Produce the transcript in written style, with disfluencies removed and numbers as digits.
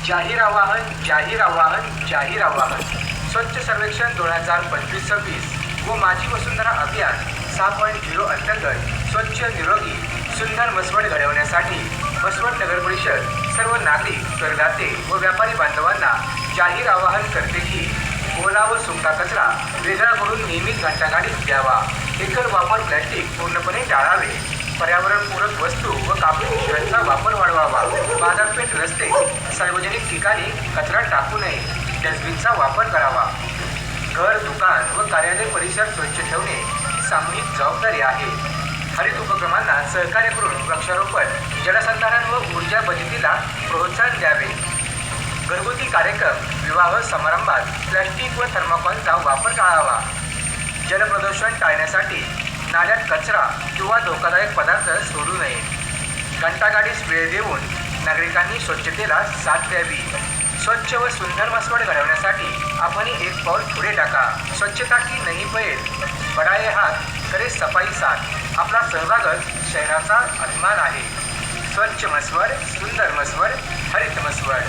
जाहीर आवाहन स्वच्छ सर्वेक्षण 2025-26 व माझी वसुंधरा अभियान 6.0 अंतर्गत स्वच्छ निरोगी सुंदर मसवड घडवण्यासाठी मसवड नगर परिषद सर्व नागरिक करदाते व व्यापारी बांधवांना जाहीर आवाहन करते की ओला व सुका कचरा वेगळा करून नियमित घंटागाडीत द्यावा. एकल वापर प्लॅस्टिक पूर्णपणे टाळावे. पर्यावरणपूरक वस्तू व कापडी पिशव्यांचा वापर वाढवावा. बाजारपेठ, रस्ते, सार्वजनिक ठिकाणी कचरा टाकू नये. डस्टबिनचा वापर करावा. घर, दुकान व कार्यालय परिसर स्वच्छ ठेवणे ही सामूहिक जबाबदारी आहे. हरित उपक्रमांना सहकार्य करून वृक्षारोपण, जलसंधारण व ऊर्जा बचतीला प्रोत्साहन द्यावे. घरगुती कार्यक्रम, विवाह समारंभात प्लॅस्टिक व थर्माकोलचा वापर टाळावा. जलप्रदूषण टाळण्यासाठी नाल्यात कचरा किंवा धोकादायक पदार्थ सोडू नये. घंटागाडीस वेळ देऊन नागरिकांनी स्वच्छतेला साथ द्यावी. स्वच्छ व सुंदर मसवड घडवण्यासाठी आपण एक पाऊल पुढे टाका. स्वच्छता की नहीं पहल, बढाए हात करे सफाई साथ. आपला सहभागच शहराचा अभिमान आहे. स्वच्छ मसवड, सुंदर मसवड, हरित मसवड.